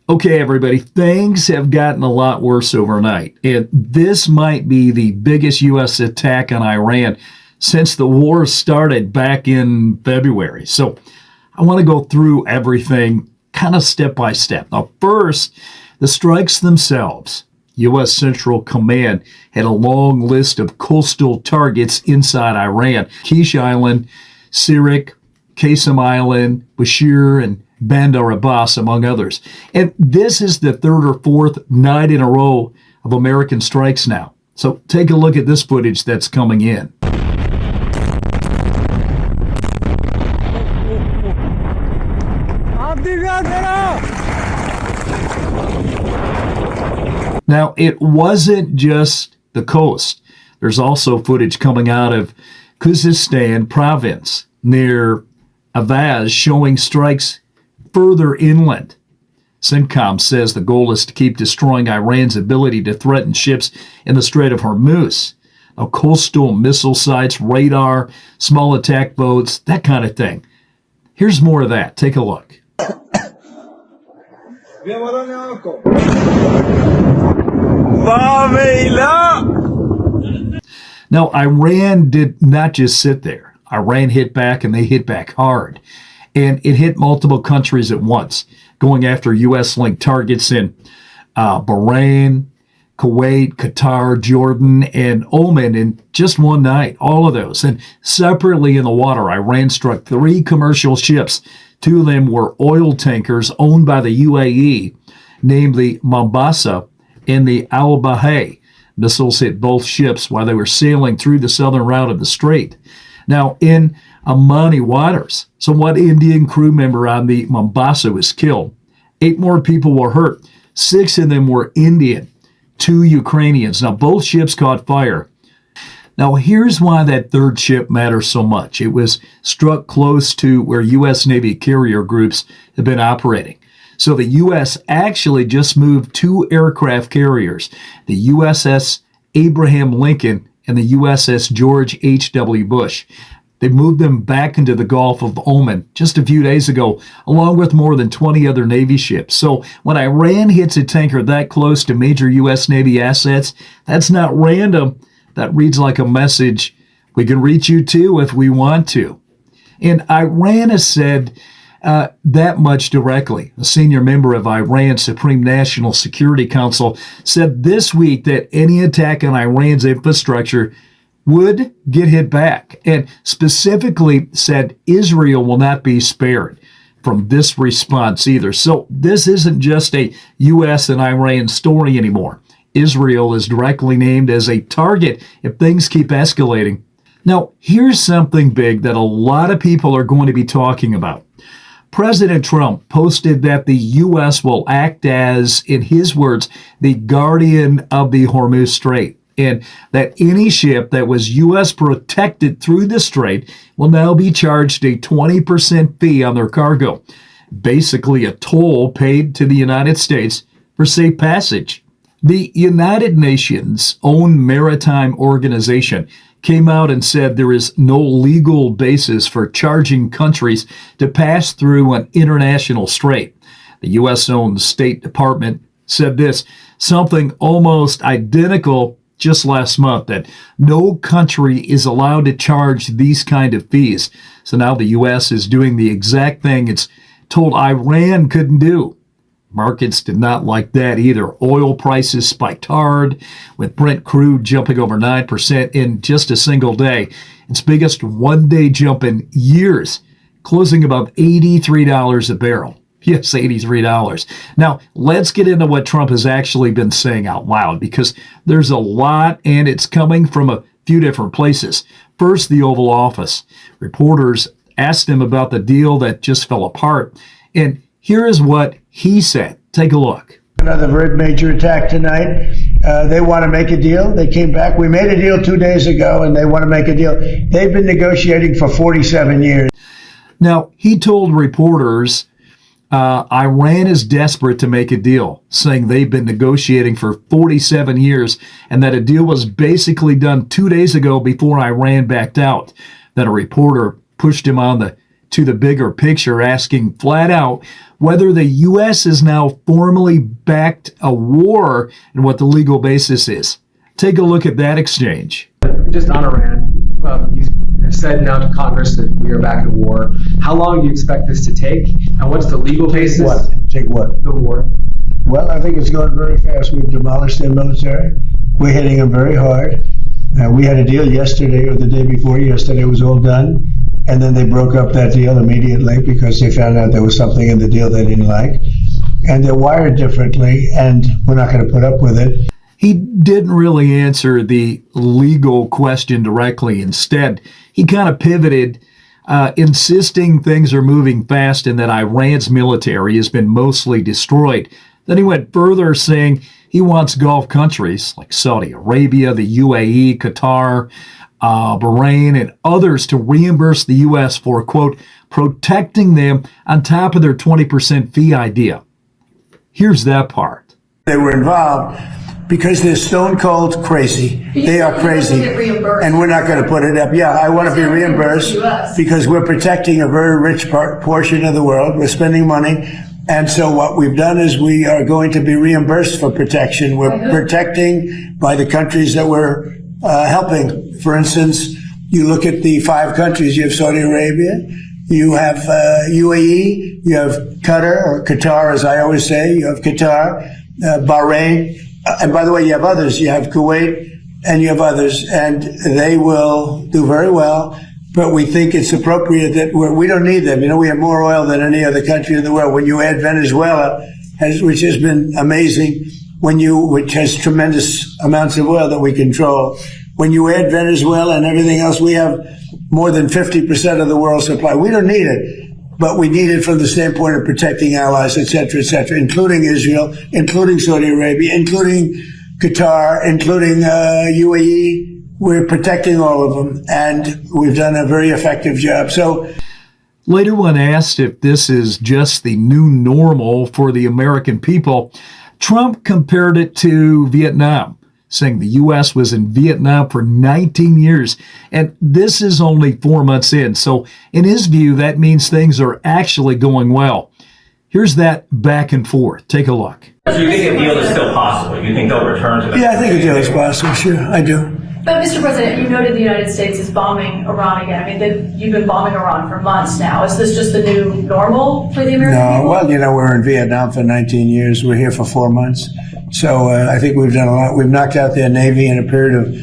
Okay, everybody, things have gotten a lot worse overnight. And this might be the biggest U.S. attack on Iran since the war started back in February. So I want to go through everything kind of step by step. Now, first, the strikes themselves. U.S. Central Command had a long list of coastal targets inside Iran. Kish Island, Sirik, Qasem Island, Bashir, and Bandar Abbas, among others. And this is the third or fourth night in a row of American strikes now. So take a look at this footage that's coming in. Now, it wasn't just the coast. There's also footage coming out of Khuzestan province near Avaz showing strikes further inland. CENTCOM says the goal is to keep destroying Iran's ability to threaten ships in the Strait of Hormuz. Now, coastal missile sites, radar, small attack boats, that kind of thing. Here's more of that. Take a look. Now, Iran did not just sit there. Iran hit back, and they hit back hard. And it hit multiple countries at once, going after U.S.-linked targets in Bahrain, Kuwait, Qatar, Jordan, and Oman in just one night, all of those. And separately in the water, Iran struck 3 commercial ships. 2 of them were oil tankers owned by the UAE, namely Mombasa and the Al-Bahai. Missiles hit both ships while they were sailing through the southern route of the strait. Now, in Omani waters, what Indian crew member on the Mombasa was killed. 8 more people were hurt. 6 of them were Indian, 2 Ukrainians. Now, both ships caught fire. Now, here's why that third ship matters so much. It was struck close to where U.S. Navy carrier groups have been operating. So the U.S. actually just moved 2 aircraft carriers, the USS Abraham Lincoln and the USS George H.W. Bush. They moved them back into the Gulf of Oman just a few days ago, along with more than 20 other Navy ships. So when Iran hits a tanker that close to major U.S. Navy assets, that's not random. That reads like a message. We can reach you too if we want to. And Iran has said that much directly. A senior member of Iran's Supreme National Security Council said this week that any attack on Iran's infrastructure would get hit back, and specifically said Israel will not be spared from this response either. So this isn't just a U.S. and Iran story anymore. Israel is directly named as a target if things keep escalating. Now, here's something big that a lot of people are going to be talking about. President Trump posted that the U.S. will act as, in his words, the guardian of the Hormuz Strait, and that any ship that was U.S. protected through the strait will now be charged a 20% fee on their cargo, basically a toll paid to the United States for safe passage. The United Nations' own maritime organization came out and said there is no legal basis for charging countries to pass through an international strait. The U.S.-owned State Department said this, something almost identical just last month, that no country is allowed to charge these kind of fees. So now the U.S. is doing the exact thing it's told Iran couldn't do. Markets did not like that either. Oil prices spiked hard, with Brent crude jumping over 9% in just a single day. Its biggest one-day jump in years, closing above $83 a barrel. Yes, $83. Now, let's get into what Trump has actually been saying out loud, because there's a lot, and it's coming from a few different places. First, the Oval Office. Reporters asked him about the deal that just fell apart, and here is what he said. Take a look. Another very major attack tonight. They want to make a deal. They came back. We made a deal 2 days ago, and they want to make a deal. They've been negotiating for 47 years. Now, he told reporters Iran is desperate to make a deal, saying they've been negotiating for 47 years and that a deal was basically done 2 days ago before Iran backed out. Then a reporter pushed him on the to the bigger picture, asking flat out whether the U.S. has now formally backed a war and what the legal basis is. Take a look at that exchange. Just on Iran, you have said now to Congress that we are back at war. How long do you expect this to take? And what's the legal basis? Take what? The war. Well, I think it's going very fast. We've demolished their military. We're hitting them very hard. We had a deal yesterday or the day before yesterday. It was all done. And then they broke up that deal immediately because they found out there was something in the deal they didn't like. And they're wired differently, and we're not going to put up with it. He didn't really answer the legal question directly. Instead, he kind of pivoted, insisting things are moving fast and that Iran's military has been mostly destroyed. Then he went further, saying he wants Gulf countries like Saudi Arabia, the UAE, Qatar, Bahrain, and others to reimburse the U.S. for, quote, protecting them on top of their 20% fee idea. Here's that part. They were involved because they're stone cold crazy. They are crazy. And we're not going to put it up. Yeah, I want to be reimbursed because we're protecting a very rich portion of the world. We're spending money. And so what we've done is we are going to be reimbursed for protection. We're protecting by the countries that we're helping. For instance, you look at the 5 countries. You have Saudi Arabia, you have UAE, you have Qatar, or Qatar as I always say, you have Qatar, Bahrain, and by the way, you have others. You have Kuwait, and you have others, and they will do very well. But we think it's appropriate that we don't need them. You know, we have more oil than any other country in the world. When you add Venezuela, which has been amazing, which has tremendous amounts of oil that we control, when you add Venezuela and everything else, we have more than 50% of the world's supply. We don't need it, but we need it from the standpoint of protecting allies, et cetera, including Israel, including Saudi Arabia, including Qatar, including UAE. We're protecting all of them, and we've done a very effective job. So, later, when asked if this is just the new normal for the American people, Trump compared it to Vietnam, saying the U.S. was in Vietnam for 19 years, and this is only 4 months in. So, in his view, that means things are actually going well. Here's that back and forth. Take a look. So you think a deal is still possible? You think they'll return to the... Yeah, I think a deal is possible. Sure, I do. But, Mr. President, you noted the United States is bombing Iran again. I mean, you've been bombing Iran for months now. Is this just the new normal for the American people? No, well, you know, we're in Vietnam for 19 years. We're here for 4 months. So I think we've done a lot. We've knocked out their Navy in a period of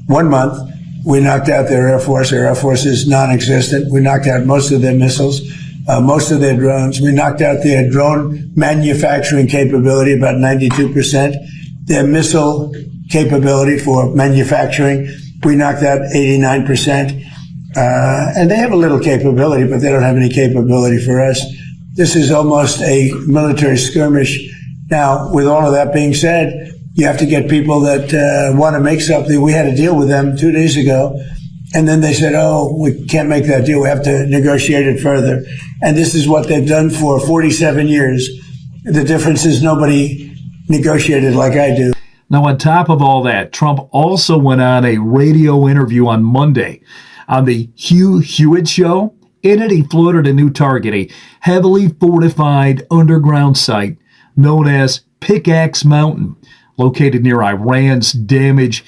1 month. We knocked out their Air Force. Their Air Force is non-existent. We knocked out most of their missiles, most of their drones. We knocked out their drone manufacturing capability, about 92%. Their missile capability for manufacturing, we knocked out 89%. And they have a little capability, but they don't have any capability for us. This is almost a military skirmish. Now, with all of that being said, you have to get people that want to make something. We had a deal with them 2 days ago, and then they said, oh, we can't make that deal. We have to negotiate it further. And this is what they've done for 47 years. The difference is nobody negotiated like I do. Now, on top of all that, Trump also went on a radio interview on Monday on the Hugh Hewitt Show. In it, he floated a new target, a heavily fortified underground site known as Pickaxe Mountain, located near Iran's damaged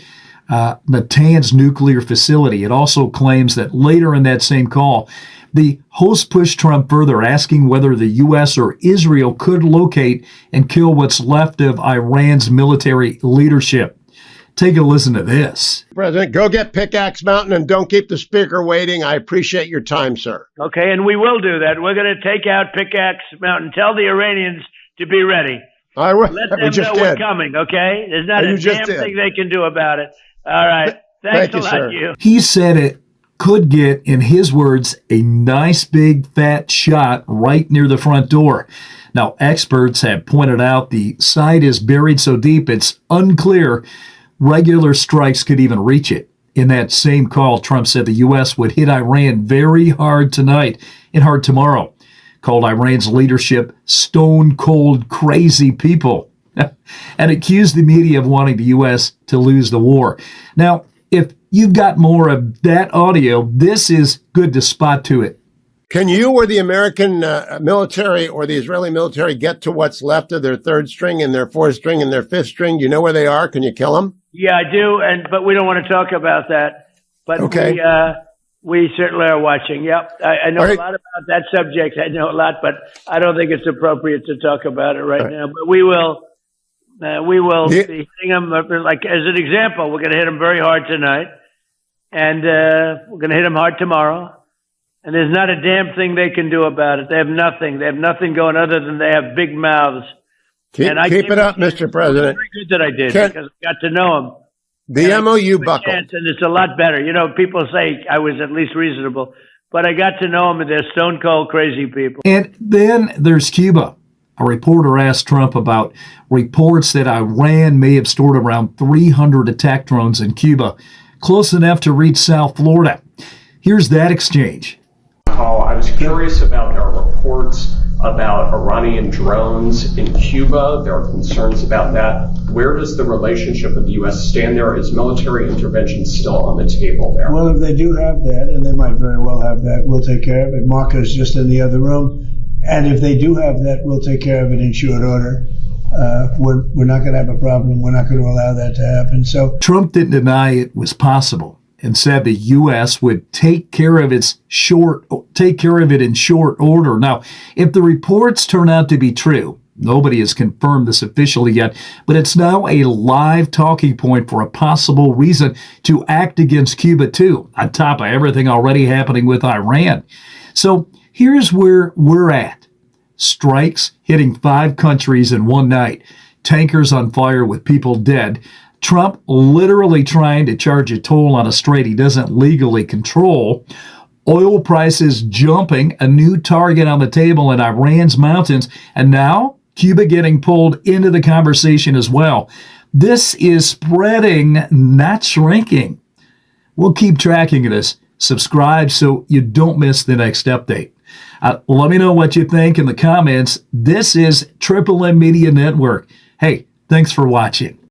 Natanz nuclear facility. It also claims that later in that same call, the host pushed Trump further, asking whether the U.S. or Israel could locate and kill what's left of Iran's military leadership. Take a listen to this. President, go get Pickaxe Mountain and don't keep the speaker waiting. I appreciate your time, sir. Okay, and we will do that. We're going to take out Pickaxe Mountain. Tell the Iranians to be ready. I will. Let them know we're coming, okay? There's not a damn thing they can do about it. All right. Thanks a lot, you. He said it could get, in his words, a nice big fat shot right near the front door. Now, experts have pointed out the site is buried so deep it's unclear regular strikes could even reach it. In that same call, Trump said the U.S. would hit Iran very hard tonight and hard tomorrow. Called Iran's leadership stone cold crazy people and accused the media of wanting the U.S. to lose the war. Now, if you've got more of that audio, this is good to spot to it. Can you or the American military or the Israeli military get to what's left of their third string and their fourth string and their fifth string? Do you know where they are? Can you kill them? Yeah, I do, but we don't want to talk about that. But okay. We certainly are watching. Yep, I know a lot about that subject. I know a lot, but I don't think it's appropriate to talk about it right now. But we will be hitting them. Like as an example, we're going to hit them very hard tonight, and we're going to hit them hard tomorrow. And there's not a damn thing they can do about it. They have nothing. They have nothing going other than they have big mouths. Keep it up, Mr. President. Very good that I did because I got to know them. The MOU buckled. And it's a lot better. You know, people say I was at least reasonable, but I got to know them and they're stone cold crazy people. And then there's Cuba. A reporter asked Trump about reports that Iran may have stored around 300 attack drones in Cuba, close enough to reach South Florida. Here's that exchange. I was curious about our reports about Iranian drones in Cuba. There are concerns about that. Where does the relationship of the U.S. stand there? Is military intervention still on the table there? Well, if they do have that, and they might very well have that, we'll take care of it. Marco's just in the other room. And if they do have that, we'll take care of it in short order. We're not going to have a problem. We're not going to allow that to happen. So Trump didn't deny it was possible and said the U.S. would take care of it in short order. Now, if the reports turn out to be true, nobody has confirmed this officially yet, but it's now a live talking point for a possible reason to act against Cuba too, on top of everything already happening with Iran. So here's where we're at. Strikes hitting 5 countries in one night. Tankers on fire with people dead. Trump literally trying to charge a toll on a strait he doesn't legally control. Oil prices jumping, a new target on the table in Iran's mountains, and now Cuba getting pulled into the conversation as well. This is spreading, not shrinking. We'll keep tracking this. Subscribe so you don't miss the next update. Let me know what you think in the comments. This is Triple M Media Network. Hey, thanks for watching.